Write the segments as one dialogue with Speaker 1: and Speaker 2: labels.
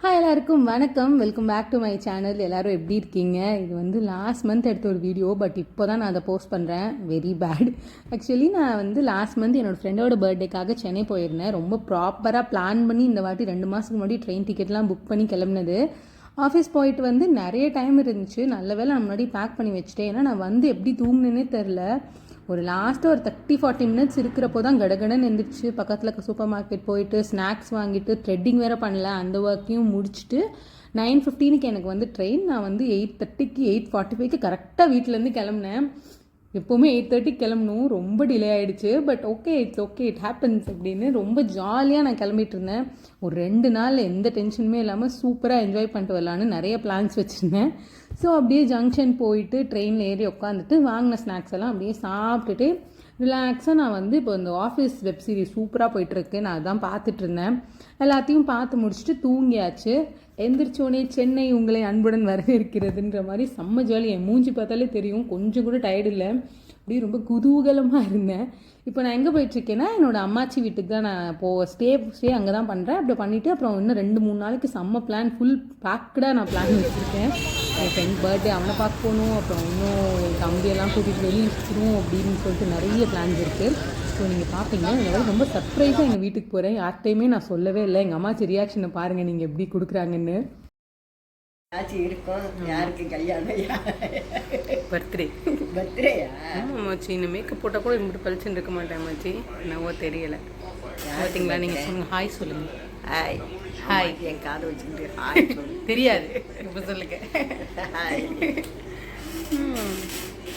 Speaker 1: Hi எல்லாருக்கும் வணக்கம். Welcome back to my channel. எல்லோரும் எப்படி இருக்கீங்க? இது வந்து லாஸ்ட் மந்த் எடுத்த ஒரு வீடியோ, பட் இப்போ தான் நான் அதை போஸ்ட் பண்ணுறேன். Very bad. ஆக்சுவலி நான் வந்து லாஸ்ட் மந்த் என்னோடய ஃப்ரெண்டோட பர்த்டேக்காக சென்னை போயிருந்தேன். ரொம்ப ப்ராப்பராக பிளான் பண்ணி இந்த வாட்டி 2 மாதத்துக்கு முன்னாடி ட்ரெயின் டிக்கெட்லாம் புக் பண்ணி கிளம்புனது. ஆஃபீஸ் போயிட்டு வந்து நிறைய டைம் இருந்துச்சு. நல்ல வேளை நான் முன்னாடி பேக் பண்ணி வச்சுட்டேன். ஏன்னா நான் வந்து எப்படி தூங்குனேனே தெரில. ஒரு லாஸ்ட்டு ஒரு 30-40 மினிட்ஸ் இருக்கிறப்போ தான் கடகடன்னு எழுந்திரிச்சு பக்கத்தில் இருக்க சூப்பர் மார்க்கெட் போயிட்டு ஸ்நாக்ஸ் வாங்கிட்டு த்ரெட்டிங் வேறு பண்ணல, அந்த ஒர்க்கையும் முடிச்சுட்டு 9:15க்கு எனக்கு வந்து ட்ரெயின். நான் வந்து 8:30க்கு 8:45க்கு கரெக்டாக வீட்டிலேருந்து கிளம்புனேன். எப்போவுமே 8:30க்கு கிளம்பணும், ரொம்ப டிலே ஆகிடுச்சு. But okay, it's okay, it happens அப்படின்னு ரொம்ப ஜாலியாக நான் கிளம்பிட்டு இருந்தேன். ஒரு 2 நாள் எந்த டென்ஷனுமே இல்லாமல் சூப்பராக என்ஜாய் பண்ணிட்டு வரலான்னு நிறைய பிளான்ஸ் வச்சுருந்தேன். ஸோ அப்படியே ஜங்ஷன் போயிட்டு ட்ரெயினில் ஏறி உட்காந்துட்டு வாங்கின ஸ்நாக்ஸ் எல்லாம் அப்படியே சாப்பிட்டுட்டு ரிலாக்ஸாக நான் வந்து இப்போ இந்த ஆஃபீஸ் வெப் சீரிஸ் சூப்பராக போயிட்டுருக்கு. நான் அதான் பார்த்துட்டு இருந்தேன். எல்லாத்தையும் பார்த்து முடிச்சுட்டு தூங்கியாச்சு. எந்திரிச்சோடனே சென்னை உங்களை அன்புடன் வரவேற்கிறதுன்ற மாதிரி செம்ம ஜாலி. என் மூஞ்சி பார்த்தாலே தெரியும், கொஞ்சம் கூட டயர்டு இல்லை. அப்படியே ரொம்ப குதூகலமாக இருந்தேன். இப்போ நான் எங்கே போயிட்டுருக்கேன்னா என்னோடய அம்மாச்சி வீட்டுக்கு தான் நான் ஸ்டே அங்கே தான் பண்ணுறேன். அப்படி பண்ணிவிட்டு அப்புறம் இன்னும் 2-3 நாளைக்கு செம்ம பிளான், ஃபுல் பேக்கடாக நான் பிளான் வச்சுருக்கேன். என் ஃப்ரெண்ட் பர்த்டே, அவனை பார்க்க போகணும். அப்புறம் இன்னும் என் தம்பியெல்லாம் கூட்டிகிட்டு வெளியே சுற்றணும் அப்படின்னு சொல்லிட்டு நிறைய பிளான்ஸ் இருக்குது. ஸோ நீங்கள் பார்ப்பீங்க. இந்த மாதிரி ரொம்ப சர்ப்ரைஸாக எங்கள் வீட்டுக்கு போகிறேன். யார்கிட்டையுமே நான் சொல்லவே இல்லை. எங்கள் அம்மாச்சி ரியாக்ஷனை பாருங்கள் நீங்கள் எப்படி கொடுக்குறாங்கன்னு.
Speaker 2: ஆச்சு இருக்கும். யாருக்கு கல்யாணம்?
Speaker 1: பர்த்டேயா? ஆமாச்சி, இந்த மேக்கப் போட்டால் கூட இப்படி பழிச்சுன்னு இருக்க மாட்டேன் மாச்சி. என்னவோ தெரியலை. பார்த்தீங்களா? நீங்கள் சொல்லுங்கள், ஹாய் சொல்லுங்கள்.
Speaker 2: Hi
Speaker 1: hi.
Speaker 2: என் காது வச்சுக்கிட்டு ஹாய்
Speaker 1: தெரியாது, இப்போ சொல்லுங்க.
Speaker 2: ஹாய்.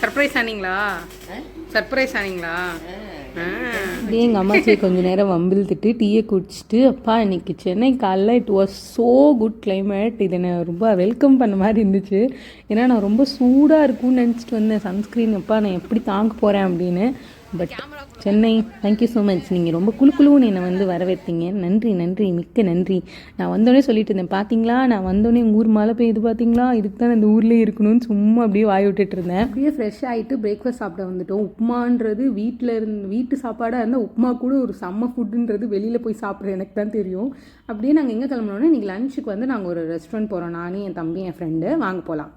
Speaker 1: சர்ப்ரைஸ் ஆனீங்களா? சர்ப்ரைஸ் ஆனீங்களா? அப்படியே எங்கள் அம்மாச்சியை கொஞ்சம் நேரம் வம்பிழுத்துட்டு டீயை குடிச்சிட்டு, அப்பா இன்னைக்கு சென்னை காலைல it was so good climate. இதை நான் ரொம்ப வெல்கம் பண்ண மாதிரி இருந்துச்சு. ஏன்னா நான் ரொம்ப சூடாக இருக்கும்னு நினச்சிட்டு வந்தேன். சன்ஸ்க்ரீன் அப்பா நான் எப்படி தாங்க போகிறேன் அப்படின்னு. But Chennai, thank you so much. நீங்கள் ரொம்ப குழுன்னு என்னை வந்து வரவேற்றீங்க. நன்றி நன்றி, மிக்க நன்றி. நான் வந்தோடனே சொல்லிட்டு இருந்தேன், பார்த்தீங்களா நான் வந்தோடனே எங்கள் ஊர் மழை பெய்யுது பார்த்தீங்களா, இதுக்கு தான் இந்த ஊர்லேயே இருக்கணும்னு சும்மா அப்படியே வாய் விட்டுட்டு இருந்தேன். அப்படியே ஃப்ரெஷ் ஆகிட்டு பிரேக்ஃபாஸ்ட் சாப்பிட வந்துட்டோம். உப்புமான்றது வீட்டு சாப்பாடாக இருந்தால் உப்புமா கூட ஒரு செம்ம ஃபுட்டுன்றது வெளியில் போய் சாப்பிட்ற எனக்கு தான் தெரியும். அப்படியே நாங்கள் எங்கே கிளம்புனோன்னா இன்றைக்கி லஞ்சுக்கு வந்து நாங்கள் ஒரு ரெஸ்டாரண்ட் போகிறோம். நானும் என் தம்பி என் ஃப்ரெண்டு வாங்க போகலாம்.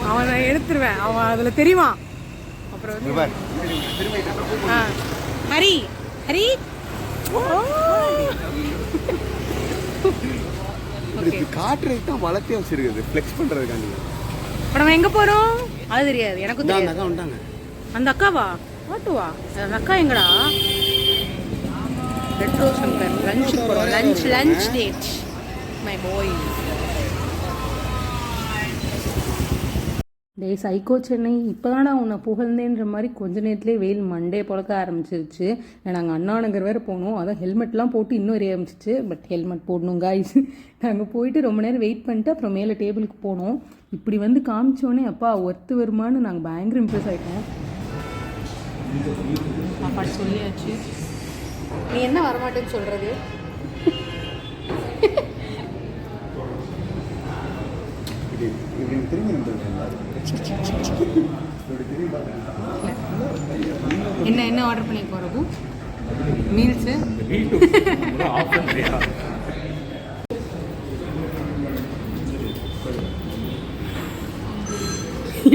Speaker 1: அவனை எடுத்துருவேன், அவன் அதில் தெரியுமா. அப்புறம் ஹரி ஹரி
Speaker 3: காட்டுறதுக்கு தான் வளர்த்தே வச்சிருக்குது, ஃப்ளெக்ஸ் பண்ணுறதுக்காண்டி.
Speaker 1: இப்போ நம்ம எங்கே போகிறோம் அது தெரியாது எனக்கு. அந்த அக்காவா? வாட்டுவா அந்த அக்கா எங்கடா? ரெட்ரோ சங்கர் லஞ்ச் போகிறோம். Lunch date my boy. Day psycho Chennai, இப்போ தானே உன்னை புகழ்ந்தேன்ற மாதிரி கொஞ்ச நேரத்துலேயே வெயில் மண்டே புழக்க ஆரம்பிச்சிருச்சு. நாங்கள் அண்ணா நகர் வேறு போனோம். அதான் ஹெல்மெட்லாம் போட்டு இன்னும் எரிய ஆரம்பிச்சிச்சு. பட் ஹெல்மெட் போடணும் காய்ஸ். நாங்கள் போயிட்டு ரொம்ப நேரம் வெயிட் பண்ணிட்டு அப்புறம் மேலே டேபிளுக்கு போனோம். இப்படி வந்து காமிச்சோன்னே அப்பா ஒர்த்து வருமானு நாங்கள் பயங்கர இம்ப்ரெஸ் ஆகிட்டோம். சாப்பாடு சொல்லியாச்சு. நீ என்ன வரமாட்டேன்னு சொல்கிறது? என்ன ஆர்டர் பண்ணி போகிறது? மீல்ஸு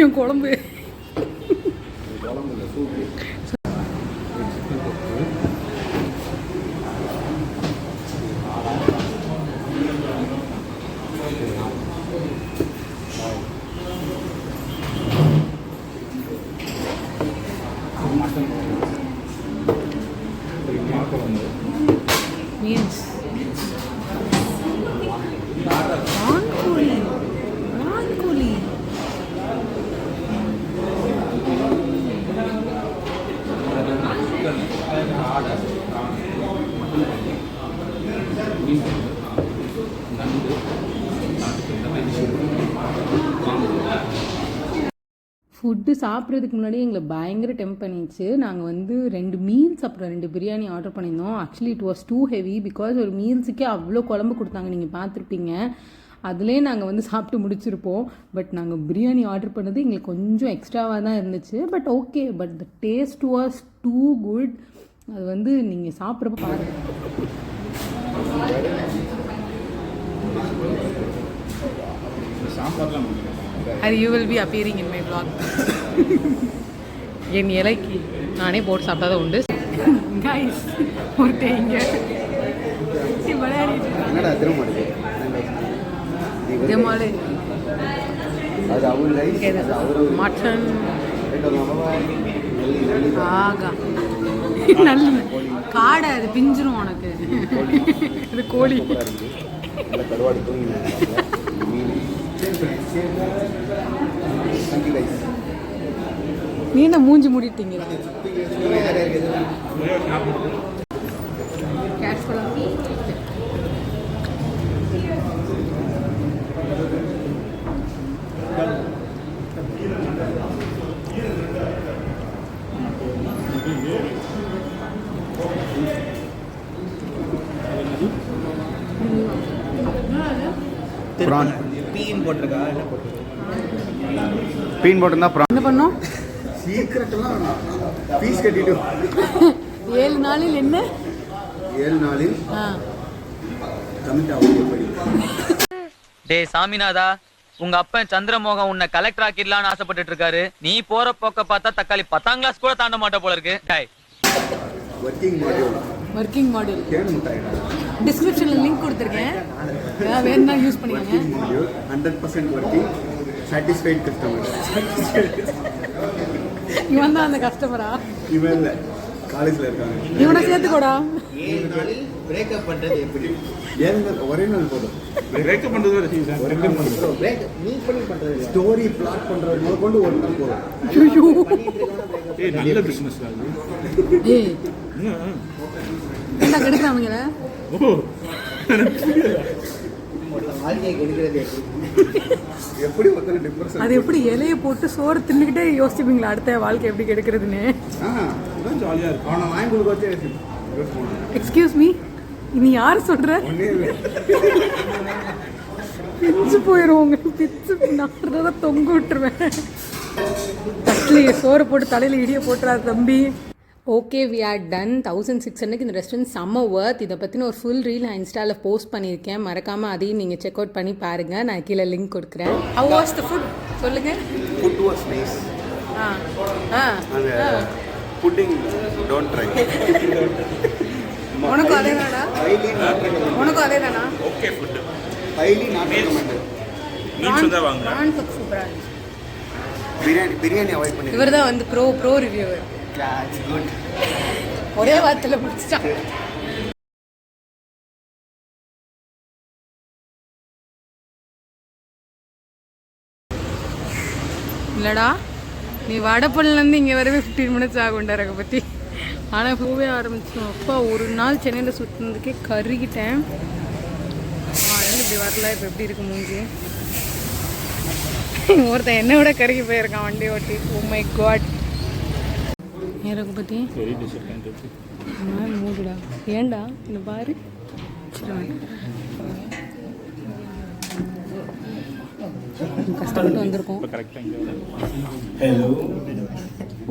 Speaker 1: என் குழம்பு மீல்ஸ் வான்கோழி. ஃபுட்டு சாப்பிட்றதுக்கு முன்னாடி எங்களை பயங்கர டெம்ப் பண்ணிடுச்சு. நாங்கள் வந்து 2 மீல்ஸ் அப்புறம் 2 பிரியாணி ஆர்டர் பண்ணியிருந்தோம். Actually it was too heavy because ஒரு மீல்ஸுக்கே அவ்வளோ குழம்பு கொடுத்தாங்க, நீங்கள் பார்த்துருப்பீங்க. அதுலேயே நாங்கள் வந்து சாப்பிட்டு முடிச்சிருப்போம். பட் நாங்கள் பிரியாணி ஆர்டர் பண்ணது எங்களுக்கு கொஞ்சம் எக்ஸ்ட்ராவாக தான் இருந்துச்சு. But okay, but the taste was too good. அது வந்து நீங்கள் சாப்பிட்றப்ப பாருங்கள். அது you will be appearing in my vlog. என் இலைக்கு நானே போட்டு சாப்பிட்டா தான் உண்டு. கைஸ் ஒருத்தங்க மட்டன் ஆகா நல்ல காடை அது பிஞ்சிரும் உனக்கு. இது கோழி. நீ என்ன மூஞ்சி மூடிட்டீங்க?
Speaker 3: பீன் போட்டிருந்தா
Speaker 1: என்ன பண்ணோம்?
Speaker 3: சீக்கிரட்டெல்லாம் ஃபீஸ் கட்டிட்டு
Speaker 1: 7 நாளில் என்ன
Speaker 3: 7 நாளில்
Speaker 4: டேய் சாமிநாதா, உங்க அப்பன் சந்திரமோகன் உன்னை கலெக்டர் ஆக்கிடலான்னு ஆசைப்பட்டு இருக்காரு. நீ போற போக்க பார்த்தா தக்காளி 10ஆம் கிளாஸ் கூட தாண்ட மாட்ட போல இருக்கு.
Speaker 1: ஒர்க்கிங் மாடியூல் டிஸ்கிரிப்ஷன்ல லிங்க் கொடுத்துருக்கேன், வேணும்னா யூஸ் பண்ணிக்கங்க.
Speaker 3: 100% ஒர்க்கிங், satisfied customer.
Speaker 1: இவன் தான் அந்த கஸ்டமரா?
Speaker 3: இவன் இல்ல, காலேஜ்ல இருக்காங்க.
Speaker 1: இவனை சேர்த்துக்கோடா.
Speaker 3: 7 நாளில் பிரேக்கப் பண்றது எப்படி? 7 நாள் ஒரே நாள் போதும். பிரேக்கப் பண்றது ஒரு சீசன். ஒரே நாள் பண்றது. பிரேக் நீ பண்றது ஸ்டோரி பிளாட் பண்றது முதல் கொண்டு ஒரு நாள் போதும்.
Speaker 1: ஐயோ
Speaker 5: ஏய் நல்ல பிசினஸ் அது.
Speaker 1: ஏய் என்ன கெடுக்குறாங்கல?
Speaker 5: ஓ
Speaker 3: வாழ்க்கையை கெடுக்கிறது எப்படி ஒருத்தர் டிப்ரெஷன்.
Speaker 1: அது எப்படி இலையை போட்டு சோறு தின்னுக்கிட்டே யோசிப்பீங்களா அடுத்த வாழ்க்கை எப்படி கெடுக்கிறதுன்னு?
Speaker 3: அதான் ஜாலியா இருக்கு. அவனை வாங்கி கொடுக்க வச்சு
Speaker 1: எக்ஸ்கியூஸ் மீ, நீ யார் சொல்ற? பிச்சு போயிடும் உங்களுக்கு. பிச்சு நான் தொங்க விட்டுருவேன். தட்டிலேயே சோறு போட்டு தலையில் இடியை போட்டுறாரு தம்பி. Okay, we are done. 1600க்கு இந்த ரெஸ்டாரண்ட் செம்ம ஒர்த். இதை பற்றின ஒரு ஃபுல் ரீல் நான் இன்ஸ்டாவில் போஸ்ட் பண்ணியிருக்கேன். மறக்காமல் அதையும் நீங்கள் செக் அவுட் பண்ணி பாருங்கள். நான் கீழே லிங்க் கொடுக்குறேன். ஹவ் வாஸ் த ஃபுட் சொல்லுங்கள்.
Speaker 3: Food was nice.
Speaker 1: அந்த
Speaker 3: புட்டிங் டோன்ட் ட்ரை.
Speaker 1: உனக்கும் அதே தானா? உனக்கும் அதே தானா?
Speaker 5: Okay food
Speaker 3: highly not recommended.
Speaker 5: Means தான் வாங்க.
Speaker 1: நான் சூப்பரா இருந்துச்சு.
Speaker 3: பிரியாணி அவாய்ட் பண்ணி.
Speaker 1: இவர் தான் வந்து ப்ரோ ரிவ்யூவர்.
Speaker 3: That's good.
Speaker 1: ஒரே வார்த்தையில் முடிச்சிட்டான். இல்லடா, நீ வடப்பள்ளிலேருந்து இங்கே வரவே 15 மினிட்ஸ் ஆகும்டா ரக பற்றி. ஆனால் போவே ஆரம்பிச்சோம். அப்பா ஒரு நாள் சென்னையில் சுற்றினதுக்கே கருகிட்டேன். இப்படி வரல. இப்போ எப்படி இருக்கு மூஞ்சி? ஒருத்தன் என்னை விட கருகி போயிருக்கான் வண்டி ஓட்டி. Oh my God. நேரக்கு பற்றி மூடுடா. ஏண்டா என்ன பாரு. கஷ்டப்பட்டு வந்திருக்கோம்.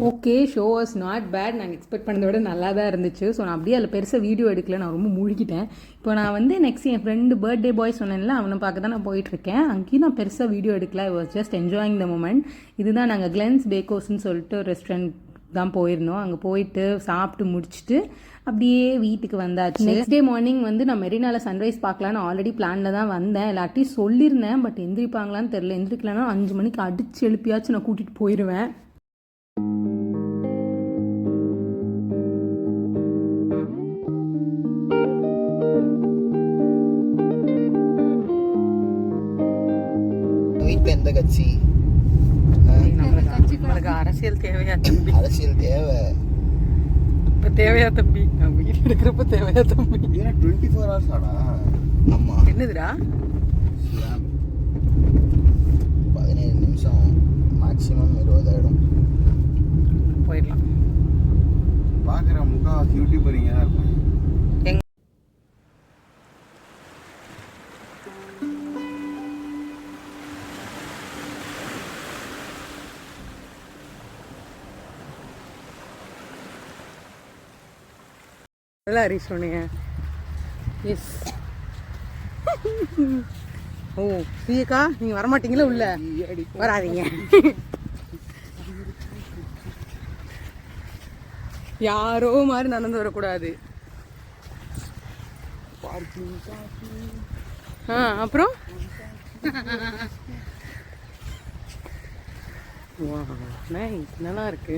Speaker 1: Okay, show was not bad. நாங்கள் எக்ஸ்பெக்ட் பண்ணதை விட நல்லா தான் இருந்துச்சு. ஸோ நான் அப்படியே அதில் பெருசாக வீடியோ எடுக்கல, நான் ரொம்ப மூழ்கிட்டேன். இப்போ நான் வந்து நெக்ஸ்ட் என் ஃப்ரெண்டு பர்த்டே பாய் சொன்னேன்ல, அவனை பார்க்க தான் நான் போயிட்டுருக்கேன். அங்கேயும் நான் பெருசாக வீடியோ எடுக்கல. I was just enjoying the moment. இதுதான் நாங்கள் கிளென்ஸ் பேக்கோஸ்ன்னு சொல்லிட்டு ஒரு ரெஸ்டாரண்ட் தான் போயிருந்தோம். அங்கே போயிட்டு சாப்பிட்டு முடிச்சுட்டு அப்படியே வீட்டுக்கு வந்தாச்சு. நெக்ஸ்ட் டே மார்னிங் வந்து நான் மெரினால சன்ரைஸ் பார்க்கலான்னு ஆல்ரெடி பிளானில் தான் வந்தேன். எல்லாத்தையும் சொல்லியிருந்தேன், பட் எந்திரிப்பாங்களான்னு தெரில. எந்திரிக்கலன்னா 5 மணிக்கு அடிச்சு எழுப்பியாச்சும் நான் கூட்டிகிட்டு போயிடுவேன்.
Speaker 6: வீட்டில் எந்த கட்சி?
Speaker 1: நம்மளுக்கு அரசியல் தேவையா தம்பி?
Speaker 6: அரசியல் தேவை.
Speaker 1: இப்போ தேவையா தம்பி? நான் வீட்டில் இருக்கிறப்ப தேவையா தம்பி?
Speaker 3: 24 hours ஆடா.
Speaker 6: ஆமா.
Speaker 1: என்னதுடா?
Speaker 6: 17 நிமிஷம் மேக்ஸிமம் 20 ஆயிடும்.
Speaker 1: போயிடலாம்.
Speaker 3: பார்க்குற முக்கால்வாசி யூடியூபர் இங்கே தான் இருப்பாங்க.
Speaker 1: நல்லா ஹரிஷ் சொன்னீங்க. எஸ். ஓ பிரியக்கா நீங்கள் வரமாட்டீங்களா? உள்ள வராதீங்க. யாரோ மாதிரி நடந்து வரக்கூடாது. அப்புறம் நல்லா இருக்கு.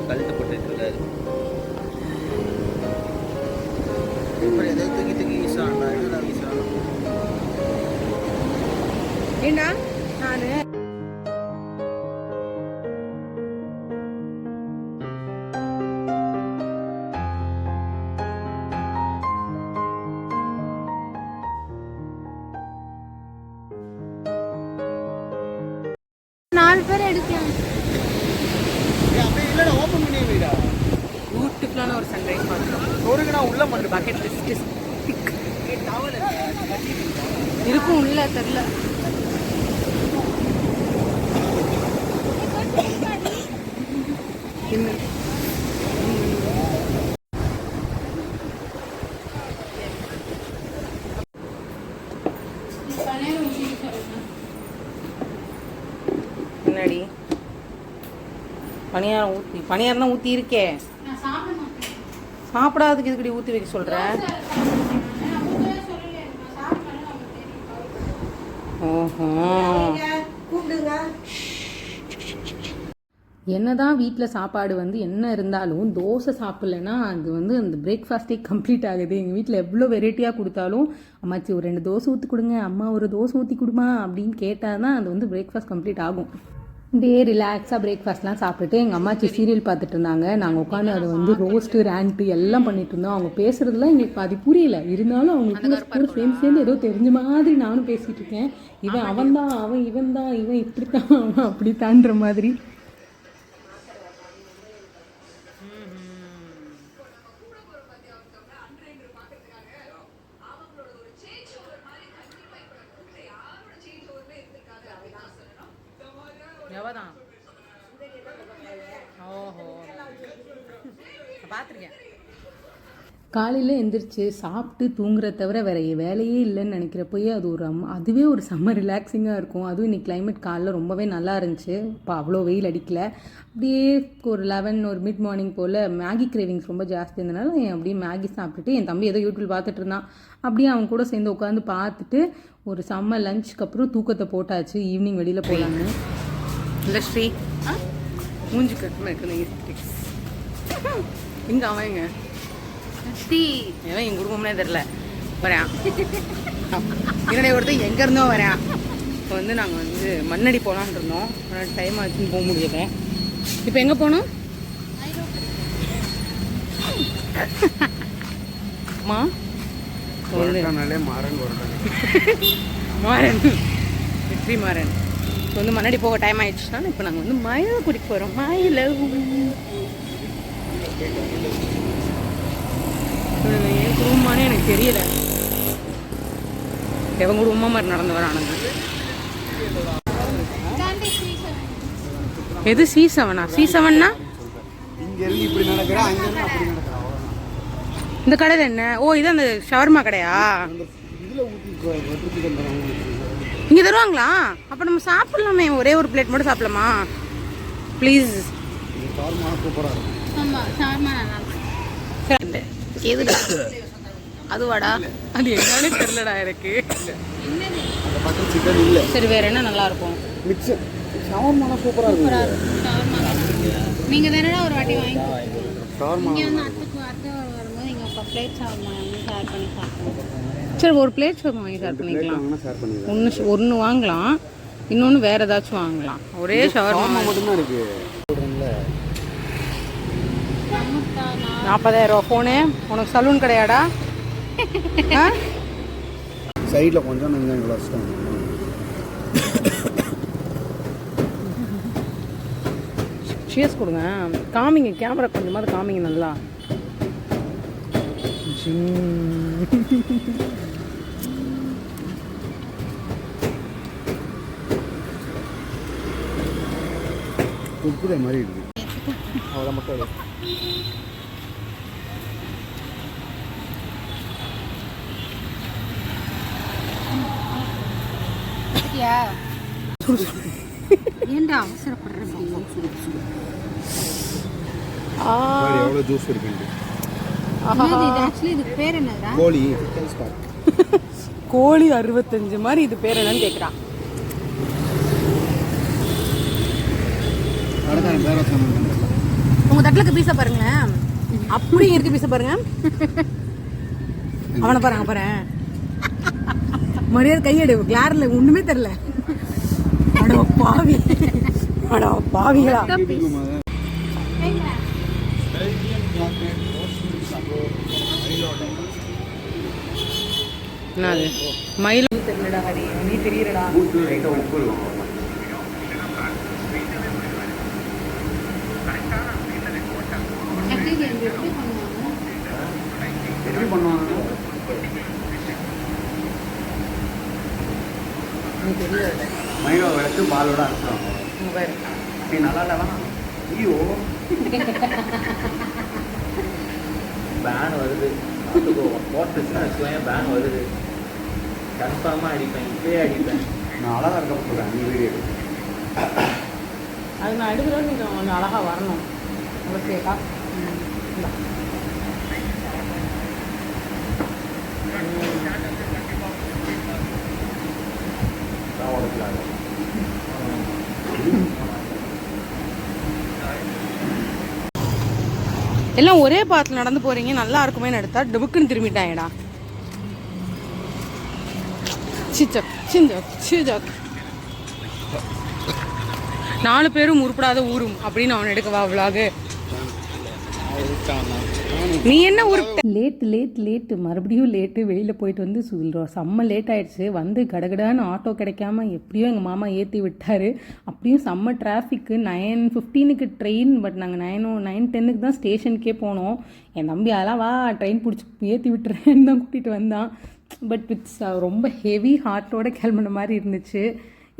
Speaker 6: கழுத்து போட்டுட்டு இருக்காரு. அப்புறம் ஏதோ தூக்கி தூக்கி வீசுவான்டா. என்னடா வீசுவான்?
Speaker 1: ஏண்டா நானு
Speaker 7: நாலு பேர் எடுக்கலாம்.
Speaker 6: இல்லடா ஓபன் பண்ணி வைடா.
Speaker 1: பியூட்டிஃபுல்லான ஒரு சன்ரைஸ் பார்த்துட்டோம்.
Speaker 6: ஒருங்கடா உள்ள மட்டும்
Speaker 1: பக்கெட் லிஸ்ட் இருக்கும் உள்ள தெரியல. முன்னாடி பணியாரம் ஊற்றி பணியாரம் தான் ஊற்றி இருக்கே. சாப்பிடாததுக்கு இதுக்கடி ஊற்றி வைக்க சொல்கிறேன். ஓஹோ என்னதான் வீட்டில் சாப்பாடு வந்து என்ன இருந்தாலும் தோசை சாப்பிட்லன்னா அது வந்து அந்த பிரேக்ஃபாஸ்ட்டே கம்ப்ளீட் ஆகுது. எங்கள் வீட்டில் எவ்வளோ வெரைட்டியாக கொடுத்தாலும் அம்மாச்சி ஒரு 2 தோசை ஊற்றி கொடுங்க, அம்மா ஒரு தோசை ஊற்றி கொடுமா அப்படின்னு கேட்டால் தான் அது வந்து பிரேக்ஃபாஸ்ட் கம்ப்ளீட் ஆகும். அப்படியே ரிலாக்ஸாக பிரேக்ஃபாஸ்ட்லாம் சாப்பிட்டுட்டு எங்கள் அம்மாச்சி சீரியல் பார்த்துட்டு இருந்தாங்க. நாங்கள் உட்காந்து அதை வந்து ரோஸ்ட்டு ரேண்ட்டு எல்லாம் பண்ணிட்டு இருந்தோம். அவங்க பேசுறதுலாம் எங்களுக்கு பாதி புரியல. இருந்தாலும் அவங்களுக்கு கூட சேர்ந்து ஏதோ தெரிஞ்ச மாதிரி நானும் பேசிகிட்டு இருக்கேன். இவன் அவன் தான், அவன் இவன் தான், இவன் இப்படித்தான், அவன் அப்படித்தான்ற மாதிரி. எவதான்? ஓஹோ பார்த்துருக்கேன். காலையில் எந்திரிச்சு சாப்பிட்டு தூங்குறத தவிர வேறு வேலையே இல்லைன்னு நினைக்கிறப்போயே அது ஒரு அதுவே ஒரு செம்ம ரிலாக்ஸிங்காக இருக்கும். அதுவும் இன்றைக்கி கிளைமேட் காலைல ரொம்பவே நல்லா இருந்துச்சு. இப்போ அவ்வளோ வெயில் அடிக்கல. அப்படியே ஒரு 11 ஒரு மிட் மார்னிங் போல் மேகி கிரேவிங்ஸ் ரொம்ப ஜாஸ்தி இருந்தனால அப்படியே மேகி சாப்பிட்டுட்டு என் தம்பி ஏதோ யூடியூப் பார்த்துட்டு இருந்தான். அப்படியே அவன் கூட சேர்ந்து உட்காந்து பார்த்துட்டு ஒரு செம்ம லஞ்சுக்கு அப்புறம் தூக்கத்தை போட்டாச்சு. ஈவினிங் வெளியில் போகலான்னு. இல்லை ஸ்ரீ மூஞ்சி கட்டுமா இருக்கு. இங்கே அவன் எங்க ஸ்ரீ ஏன்னா எங்கள் குடும்பம்னே தெரில வரேன். என்னுடைய ஒருத்தர் எங்கேருந்தோ வரேன். இப்போ வந்து நாங்கள் வந்து மண்ணடி போகலான் இருந்தோம். ஆனால் டைம் ஆச்சுன்னு போக முடியல. இப்போ எங்கே போகணும்? மா மாறன் வெற்றி மாறன். இப்போ வந்து மண்ணடி போக டைம் ஆயிடுச்சுன்னா இப்போ நாங்கள் வந்து மயிலை கூட்டிகிட்டு போகிறோம். மயில என் குடும்பமானே எனக்கு தெரியல. எவங்க குடும்பமாக மாதிரி நடந்து வரானுங்க. எது C7? C7னா இந்த கடையில் என்ன? ஓ இது அந்த ஷவர்மா கடையா? இங்கே தருவாங்களா? அப்போ நம்ம சாப்பிட்லாமே. ஒரே ஒரு பிளேட் மட்டும் சாப்பிடலாமா ப்ளீஸ்? எதுடா அதுவாடா? அது என்னன்னு தெரியலடா எனக்கு. சரி வேற என்ன நல்லா இருக்கும்?
Speaker 7: நீங்க தானடா ஒரு வாட்டி வாங்கி இங்க வந்து அத்தை வரும்போது இங்க பிளேட் ஷவர்மா ஷேர் பண்ணி சாப்பிடுவோம்.
Speaker 1: சரி ஒரு பிளேட் ஷவர்மா வாங்கி ஷேர் பண்ணிக்கலாம். ஒன்று வாங்கலாம், இன்னொன்று வேற ஏதாச்சும் வாங்கலாம். ஒரே ஷவர்மா மட்டும்தான் இருக்கு. 40,000 ஃபோனு உனக்கு சலூன் கிடையாடா?
Speaker 3: சைடில் கொஞ்சம் நீங்கள் கஷ்டம்.
Speaker 1: ஷியர்ஸ் கொடுங்க. காமிங்க கேமரா கொஞ்சமாவது காமிங்க நல்லா.
Speaker 3: உப்புதே மாதிரி இருக்குது அவ்வளோ மட்டும் எடு.
Speaker 7: ஏன்டா அவசரப்படுற
Speaker 3: பாரு எவ்வளோ ஜூஸ் இருக்குண்டு.
Speaker 7: ஆக்சுவலி இதுக்கு பேர் என்னடா?
Speaker 3: கோழி சிக்கன் ஸ்டாக்.
Speaker 1: கோழி 65 மாதிரி இது பேர் என்னன்னு கேட்குறான்.
Speaker 3: கடைக்காரன் பேர சொன்னாங்க.
Speaker 1: உங்கள் தட்டில் இருக்க பீஸை பாருங்களேன், அப்படி இருக்க பீஸை பாருங்க. அவனை பாருங்க பாரு, மரியாதை கையெடு. கிளாரில் ஒன்றுமே தெரில. அடோ பாவி, அடோ பாவிகளா. என்னது மயில் தெரியலடா ஹரி, நீ தெரியலடா.
Speaker 3: உப்பு எப்படி பண்ணுவாங்க?
Speaker 1: நீ தெரியல.
Speaker 3: மயிலோ எடுத்து பாலோட அனுப்புவாங்க. நீ நல்லா இல்லவா? ஐயோ
Speaker 4: பேன் வருது. போட்டுச்சுன்னா வச்சுக்கோங்க, பேன் வருது. கன்ஃபார்மாக அடிப்பேன், இப்பயே அடிப்பேன்.
Speaker 3: நான் அழகாக இருக்க போகிறேன். நீ வீடியோ எடு.
Speaker 1: அது நான் எடுக்கிறோம், நீங்கள் கொஞ்சம் அழகாக வரணும். ஓகேக்கா. எல்லாம் ஒரே பாத்தில் நடந்து போறீங்க, நல்லா இருக்குமே எடுத்தா டபுக்குன்னு திரும்பிட்டாங்கடா. சிச்சக் சிஞ்சக் சிஜக் 4 பேரும் உருப்படாத ஊரும் அப்படின்னு அவன் எடுக்கவா விலாகு. நீ என்ன ஒரு லேட்டு மறுபடியும் லேட்டு. வெளியில் போயிட்டு வந்து செம்ம லேட் ஆயிடுச்சு. வந்து கடகடான்னு ஆட்டோ கிடைக்காம எப்படியோ எங்கள் மாமா ஏற்றி விட்டார். அப்படியும் செம்ம டிராஃபிக்கு. 9:15 ட்ரெயின். பட் நாங்கள் 9:10 தான் ஸ்டேஷனுக்கே போனோம். என் தம்பி அதெல்லாம் வா ட்ரெயின் பிடிச்சி ஏற்றி விட்டுறேன்னு தான் கூட்டிகிட்டு வந்தான். பட் இட்ஸ் ரொம்ப ஹெவி ஹார்ட்டோட கிளம்புன மாதிரி இருந்துச்சு.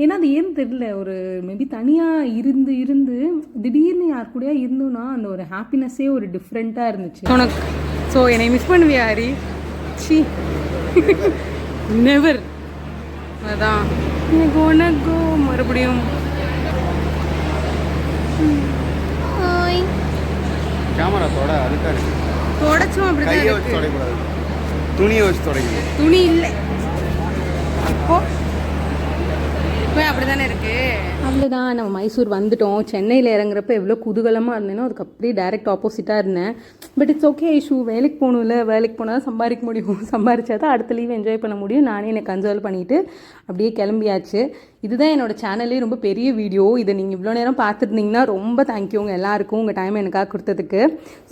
Speaker 1: ஏன்னா அது ஏன்னு தெரில, ஒரு மேபி தனியாக இருந்து திடீர்னு யார் கூடயா இருந்தோன்னா அந்த ஒரு ஹாப்பினஸ்ஸே ஒரு டிஃப்ரெண்ட்டாக இருந்துச்சு உனக்கு. ஸோ என்னை மிஸ் பண்ணுவியா ஹரி? C never. அதான் எனக்கு உனக்கு மறுபடியும்
Speaker 3: கேமரா தொட அதுக்காக இருக்கு.
Speaker 1: தொடச்சும் அப்படி
Speaker 3: கையை வச்சு தொடக்கூடாது, துணியை வச்சு தொடக்கணும்.
Speaker 1: துணி இல்லை அப்போ அப்படி தானே இருக்கு. அவ்வளோதான், நம்ம மைசூர் வந்துட்டோம். சென்னையில் இறங்குறப்ப எவ்வளோ குதூகலமாக இருந்தேனோ அதுக்கு அப்படியே டைரக்ட் ஆப்போசிட்டாக இருந்தேன். But it's okay issue. வேலைக்கு போகணும்ல, வேலைக்கு போனால் தான் சம்பாதிக்க முடியும். சம்பாதிச்சா தான் அடுத்த லீவ் என்ஜாய் பண்ண முடியும். நானே என்னை கன்சோல் பண்ணிவிட்டு அப்படியே கிளம்பியாச்சு. இதுதான் என்னோடய சேனல்லே ரொம்ப பெரிய வீடியோ. இதை நீங்கள் இவ்வளோ நேரம் பார்த்துருந்தீங்கன்னா ரொம்ப தேங்க்யூங்க எல்லாருக்கும், உங்கள் டைம் எனக்காக கொடுத்ததுக்கு.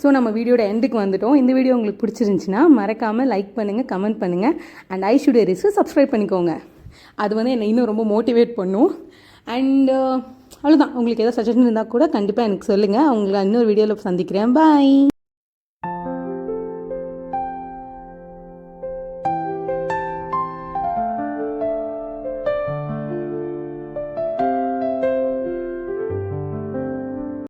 Speaker 1: ஸோ நம்ம வீடியோட எண்டுக்கு வந்துட்டோம். இந்த வீடியோ உங்களுக்கு பிடிச்சிருந்துச்சின்னா மறக்காமல் லைக் பண்ணுங்கள், கமெண்ட் பண்ணுங்கள். And I should risk subscribe பண்ணிக்கோங்க. அது வந்து என்னை இன்னும் ரொம்ப மோட்டிவேட் பண்ணும். அண்ட் அவ்வளோதான். உங்களுக்கு ஏதாவது சஜஷன் இருந்தால் கூட கண்டிப்பாக எனக்கு சொல்லுங்கள். அவங்களை இன்னொரு வீடியோவில் சந்திக்கிறேன். பாய்.